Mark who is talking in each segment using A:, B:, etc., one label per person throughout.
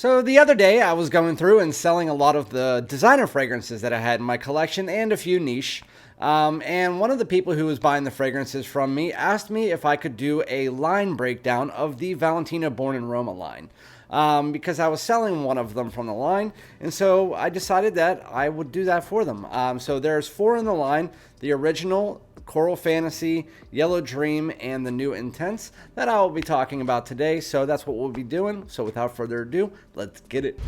A: So the other day I was going through and selling a lot of the designer fragrances that I had in my collection and a few niche. And one of the people who was buying the fragrances from me asked me if I could do a line breakdown of the Valentino Born in Roma line. Because I was selling one of them from the line, and so I decided that I would do that for them. So there's 4 in the line: the original, Coral Fantasy, Yellow Dream, and the new Intense that I will be talking about today. So that's what we'll be doing. So without further ado, let's get it.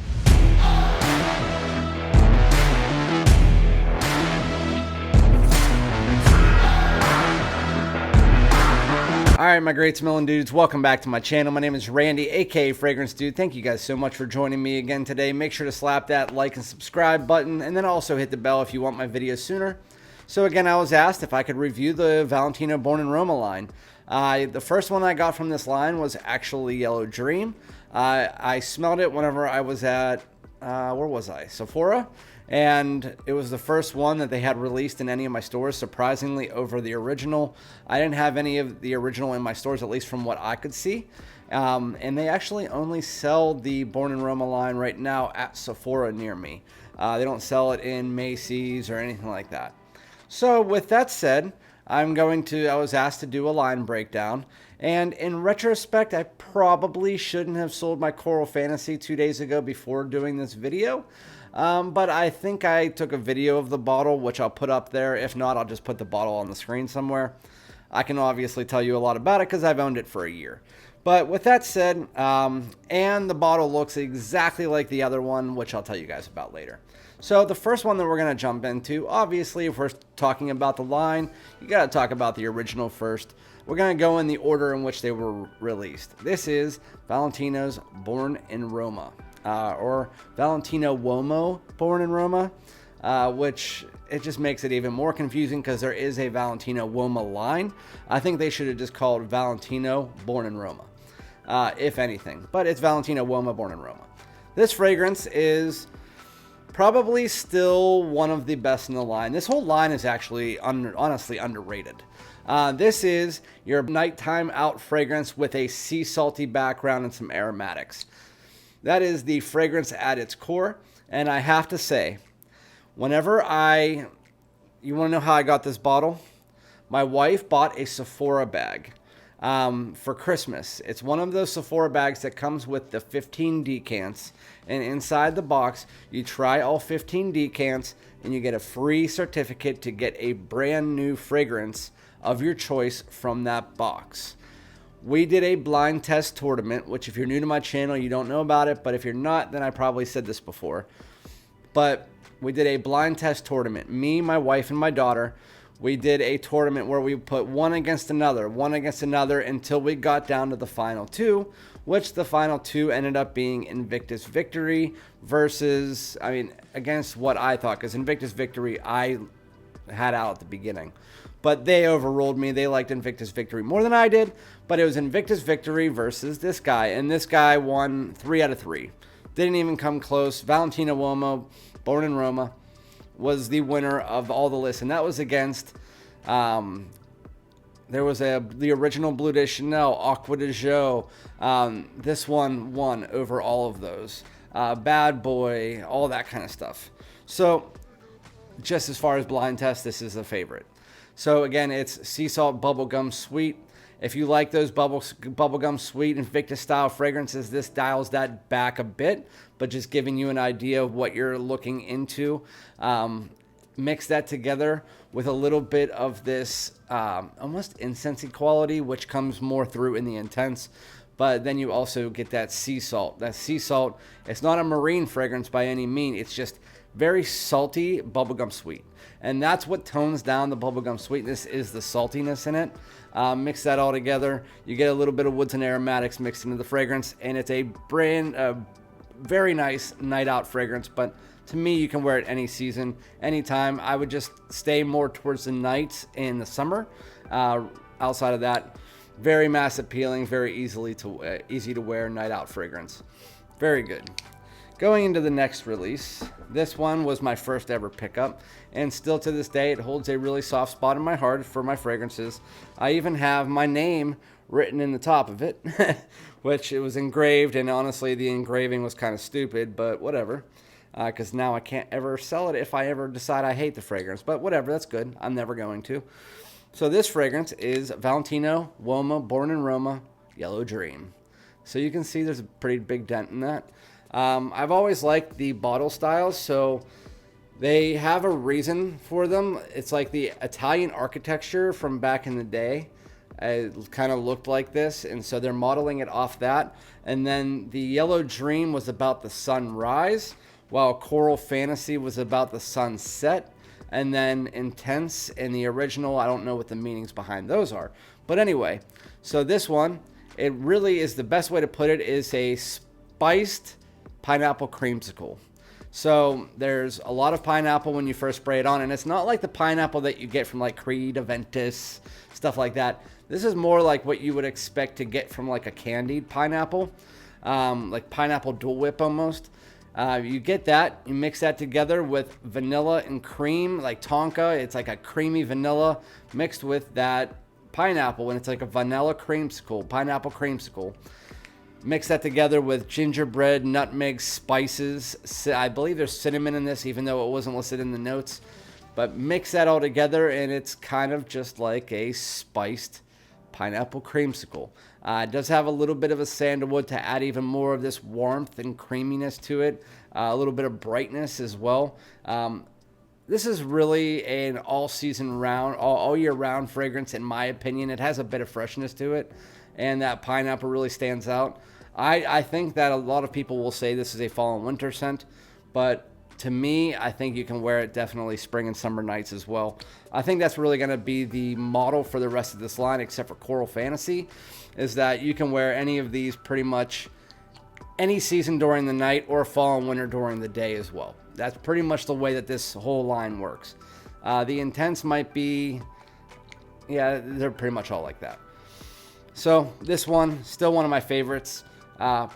A: Alright, my great smelling dudes, welcome back to my channel. My name is Randy, aka Fragrance Dude. Thank you guys so much for joining me again today. Make sure to slap that like and subscribe button, and then also hit the bell if you want my videos sooner. So again, I was asked if I could review the Valentino Born in Roma line. The first one I got from this line was actually Yellow Dream. I smelled it whenever I was at, where was I? Sephora. And it was the first one that they had released in any of my stores, surprisingly, over the original. I didn't have any of the original in my stores, at least from what I could see. And they actually only sell the Born in Roma line right now at Sephora near me. They don't sell it in Macy's or anything like that. So with that said, I was asked to do a line breakdown. And in retrospect, I probably shouldn't have sold my Coral Fantasy 2 days ago before doing this video. But I think I took a video of the bottle, which I'll put up there. If not, I'll just put the bottle on the screen somewhere. I can obviously tell you a lot about it because I've owned it for a year. But with that said, and the bottle looks exactly like the other one, which I'll tell you guys about later. So the first one that we're going to jump into, obviously, if we're talking about the line, you got to talk about the original first. We're going to go in the order in which they were released. This is Valentino's Born in Roma. Or Valentino UOMO Born in Roma, which it just makes it even more confusing because there is a Valentino UOMO line. I think they should have just called Valentino Born in Roma, if anything. But it's Valentino UOMO Born in Roma. This fragrance is probably still one of the best in the line. This whole line is actually honestly underrated. This is your nighttime out fragrance with a sea salty background and some aromatics. That is the fragrance at its core, and I have to say, you want to know how I got this bottle? My wife bought a Sephora bag for Christmas. It's one of those Sephora bags that comes with the 15 decants, and inside the box, you try all 15 decants, and you get a free certificate to get a brand new fragrance of your choice from that box. We did a blind test tournament, which if you're new to my channel, you don't know about it. But if you're not, then I probably said this before. But we did a blind test tournament. Me, my wife, and my daughter, we did a tournament where we put one against another until we got down to the final 2, which the final 2 ended up being Invictus Victory versus, against what I thought. Because Invictus Victory, I had out at the beginning. But they overruled me. They liked Invictus Victory more than I did. But it was Invictus Victory versus this guy. And this guy won 3 out of 3. Didn't even come close. Valentino UOMO, Born in Roma, was the winner of all the lists. And that was against, there was the original Bleu de Chanel, Aqua de Jo. This one won over all of those. Bad Boy, all that kind of stuff. So, just as far as blind test, this is a favorite. So again, it's sea salt bubblegum sweet. If you like those bubblegum sweet Invictus style fragrances, this dials that back a bit, but just giving you an idea of what you're looking into. Mix that together with a little bit of this almost incensey quality, which comes more through in the Intense. But then you also get that sea salt. That sea salt, it's not a marine fragrance by any means. It's just very salty bubblegum sweet. And that's what tones down the bubblegum sweetness, is the saltiness in it. Mix that all together. You get a little bit of woods and aromatics mixed into the fragrance. And it's a very nice night out fragrance. But to me, you can wear it any season, anytime. I would just stay more towards the nights in the summer. Outside of that, very mass appealing, very easy to wear night out fragrance. Very good. Going into the next release, this one was my first ever pickup, and still to this day it holds a really soft spot in my heart for my fragrances. I even have my name written in the top of it, which it was engraved, and honestly the engraving was kind of stupid, but whatever, because now I can't ever sell it if I ever decide I hate the fragrance, but whatever, that's good. I'm never going to. So this fragrance is Valentino UOMO, born in Roma, Yellow Dream. So you can see there's a pretty big dent in that. I've always liked the bottle styles, so they have a reason for them. It's like the Italian architecture from back in the day. It kind of looked like this, and so they're modeling it off that. And then the Yellow Dream was about the sunrise, while Coral Fantasy was about the sunset. And then Intense in the original, I don't know what the meanings behind those are. But anyway, so this one, it really is, the best way to put it is a spiced pineapple creamsicle. So there's a lot of pineapple when you first spray it on, and it's not like the pineapple that you get from like Creed, Aventus, stuff like that. This is more like what you would expect to get from like a candied pineapple, like pineapple Dole Whip almost. You get that, you mix that together with vanilla and cream, like Tonka. It's like a creamy vanilla mixed with that pineapple, and it's like a vanilla creamsicle, pineapple creamsicle. Mix that together with gingerbread, nutmeg, spices. I believe there's cinnamon in this, even though it wasn't listed in the notes. But mix that all together, and it's kind of just like a spiced pineapple creamsicle. It does have a little bit of a sandalwood to add even more of this warmth and creaminess to it. A little bit of brightness as well. This is really an all-season round, all year round fragrance, in my opinion. It has a bit of freshness to it, and that pineapple really stands out. I think that a lot of people will say this is a fall and winter scent, but to me, I think you can wear it definitely spring and summer nights as well. I think that's really going to be the model for the rest of this line, except for Coral Fantasy, is that you can wear any of these pretty much any season during the night, or fall and winter during the day as well. That's pretty much the way that this whole line works. The Intense might be, yeah, they're pretty much all like that. So this one, still one of my favorites.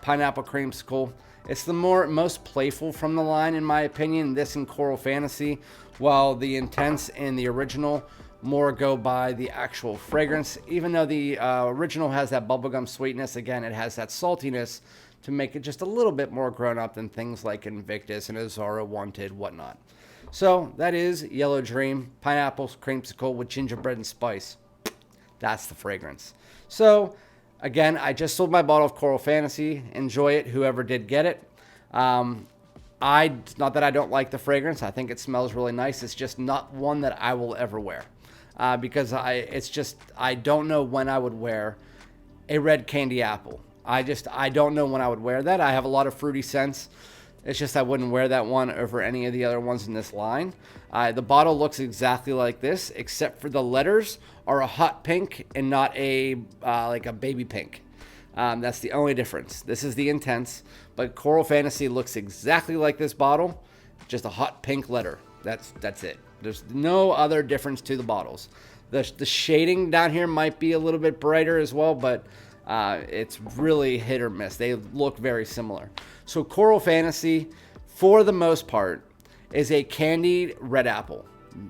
A: Pineapple Creamsicle. It's the most playful from the line, in my opinion. This and Coral Fantasy, while the Intense and the original more go by the actual fragrance. Even though the original has that bubblegum sweetness, again, it has that saltiness to make it just a little bit more grown up than things like Invictus and Azara Wanted, whatnot. So that is Yellow Dream, Pineapple Creamsicle with gingerbread and spice. That's the fragrance. So again, I just sold my bottle of Coral Fantasy. Enjoy it, whoever did get it. Not that I don't like the fragrance. I think it smells really nice. It's just not one that I will ever wear. Because I don't know when I would wear a red candy apple. I don't know when I would wear that. I have a lot of fruity scents. It's just I wouldn't wear that one over any of the other ones in this line. The bottle looks exactly like this, except for the letters are a hot pink and not a like a baby pink. That's the only difference. This is the Intense, but Coral Fantasy looks exactly like this bottle, just a hot pink letter. That's it. There's no other difference to the bottles. The shading down here might be a little bit brighter as well, but it's really hit or miss. They look very similar. So Coral Fantasy, for the most part, is a candied red apple.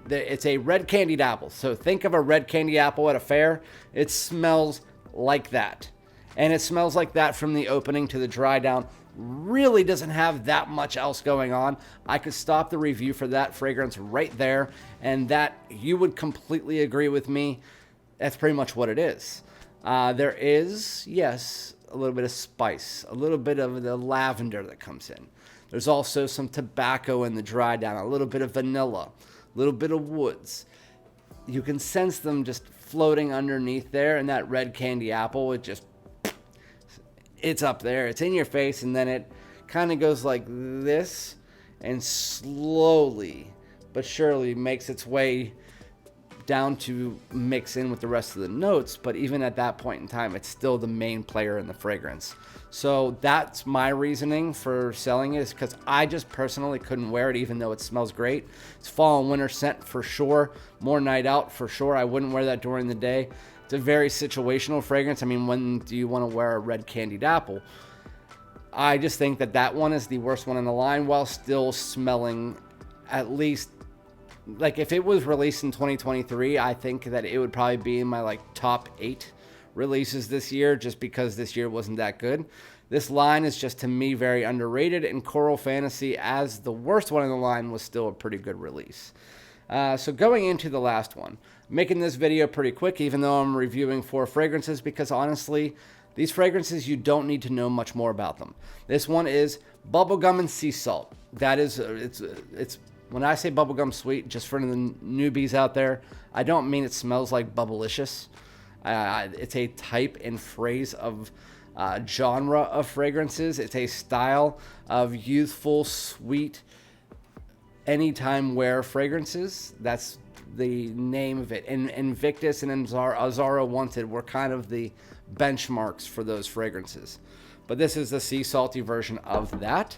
A: It's a red candied apple. So think of a red candy apple at a fair. It smells like that. And it smells like that from the opening to the dry down. Really doesn't have that much else going on. I could stop the review for that fragrance right there, and that you would completely agree with me. That's pretty much what it is. There is, yes, a little bit of spice, a little bit of the lavender that comes in. There's also some tobacco in the dry down, a little bit of vanilla, a little bit of woods. You can sense them just floating underneath there, and that red candy apple, it's up there, it's in your face, and then it kind of goes like this and slowly but surely makes its way down to mix in with the rest of the notes. But even at that point in time, it's still the main player in the fragrance. So that's my reasoning for selling it, is because I just personally couldn't wear it, even though it smells great. It's fall and winter scent for sure, more night out for sure. I wouldn't wear that during the day. It's a very situational fragrance. I mean, when do you want to wear a red candied apple? I just think that that one is the worst one in the line, while still smelling, at least, like if it was released in 2023, I think that it would probably be in my like top 8 releases this year, just because this year wasn't that good. This line is just, to me, very underrated, and Coral Fantasy, as the worst one in the line, was still a pretty good release. So going into the last one, making this video pretty quick, even though I'm reviewing 4 fragrances, because honestly, these fragrances, you don't need to know much more about them. This one is bubblegum and sea salt. That is, it's when I say bubblegum sweet, just for the newbies out there, I don't mean it smells like bubblicious. It's a type and phrase of genre of fragrances. It's a style of youthful, sweet, anytime wear fragrances. That's the name of it. And Invictus and Azara Wanted were kind of the benchmarks for those fragrances. But this is the sea salty version of that.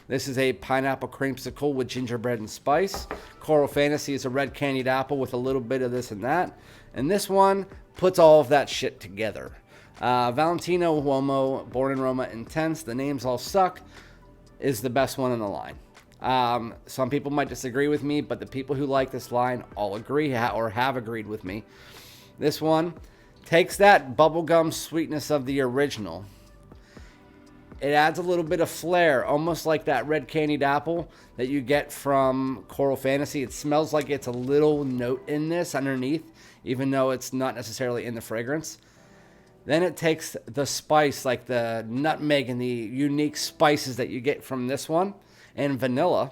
A: This is a pineapple creamsicle with gingerbread and spice. Coral Fantasy is a red candied apple with a little bit of this and that. And this one puts all of that shit together. Valentino UOMO, Born in Roma Intense, the names all suck, is the best one in the line. Some people might disagree with me, but the people who like this line all agree or have agreed with me. This one takes that bubblegum sweetness of the original. It adds a little bit of flair, almost like that red candied apple that you get from Coral Fantasy. It smells like it's a little note in this underneath, even though it's not necessarily in the fragrance. Then it takes the spice, like the nutmeg and the unique spices that you get from this one, and vanilla,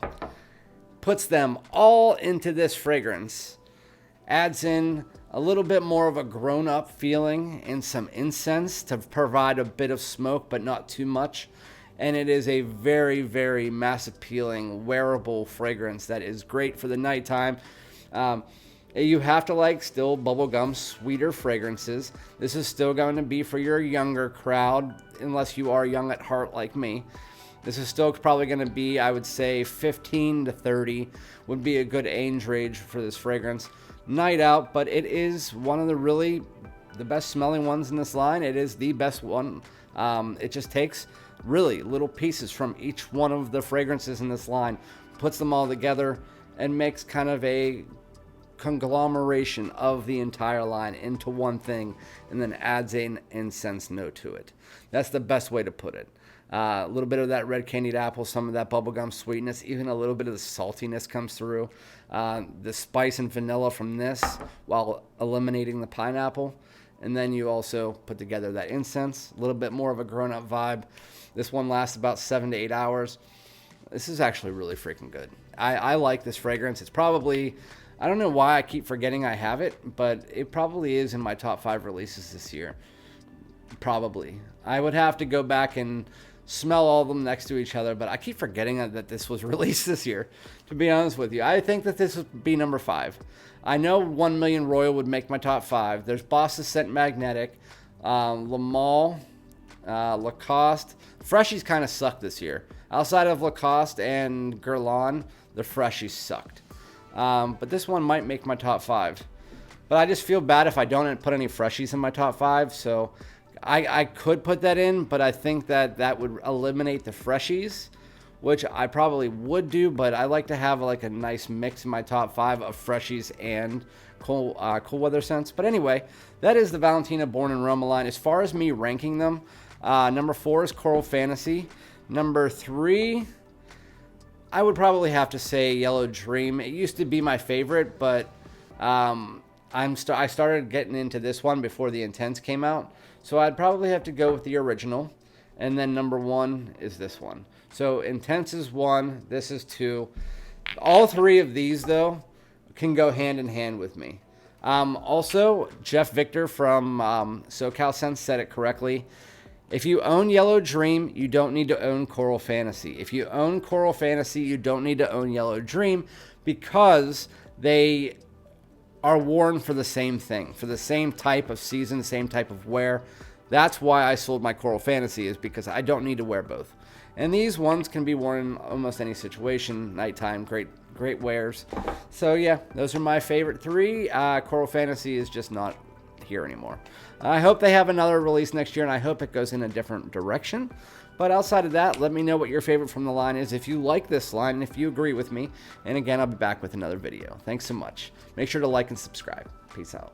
A: puts them all into this fragrance, adds in a little bit more of a grown-up feeling and some incense to provide a bit of smoke, but not too much. And it is a very, very mass appealing, wearable fragrance that is great for the nighttime. You have to like still bubblegum, sweeter fragrances. This is still going to be for your younger crowd, unless you are young at heart like me. This is still probably going to be, I would say, 15 to 30 would be a good age range for this fragrance. Night out, but it is one of the best smelling ones in this line. It is the best one. It just takes really little pieces from each one of the fragrances in this line, puts them all together, and makes kind of a conglomeration of the entire line into one thing, and then adds an incense note to it. That's the best way to put it. A little bit of that red candied apple, some of that bubblegum sweetness, even a little bit of the saltiness comes through. The spice and vanilla from this, while eliminating the pineapple. And then you also put together that incense, a little bit more of a grown-up vibe. This one lasts about 7 to 8 hours. This is actually really freaking good. I like this fragrance. It's probably, I don't know why I keep forgetting I have it, but it probably is in my top 5 releases this year. Probably. I would have to go back and smell all of them next to each other, but I keep forgetting that this was released this year, to be honest with you. I think that this would be number 5. I know 1 Million Royal would make my top 5. There's Boss's Scent Magnetic, Le Male, Lacoste. Freshies kind of sucked this year. Outside of Lacoste and Guerlain, the Freshies sucked. But this one might make my top 5. But I just feel bad if I don't put any Freshies in my top 5, so I could put that in, but I think that would eliminate the Freshies, which I probably would do, but I like to have like a nice mix in my top 5 of Freshies and cool weather scents. But anyway, that is the Valentino Born in Roma line. As far as me ranking them, number 4 is Coral Fantasy. Number 3, I would probably have to say Yellow Dream. It used to be my favorite, but I started getting into this one before the Intense came out. So I'd probably have to go with the original. And then number 1 is this one. So Intense is 1. This is 2. All 3 of these, though, can go hand in hand with me. Also, Jeff Victor from SoCal Sense said it correctly. If you own Yellow Dream, you don't need to own Coral Fantasy. If you own Coral Fantasy, you don't need to own Yellow Dream, because they are worn for the same thing, for the same type of season, same type of wear. That's why I sold my Coral Fantasy, is because I don't need to wear both. And these ones can be worn in almost any situation, nighttime, great wears. So yeah, those are my favorite 3. Coral Fantasy is just not here anymore. I hope they have another release next year, and I hope it goes in a different direction. But outside of that, let me know what your favorite from the line is, if you like this line, and if you agree with me. And again, I'll be back with another video. Thanks so much. Make sure to like and subscribe. Peace out.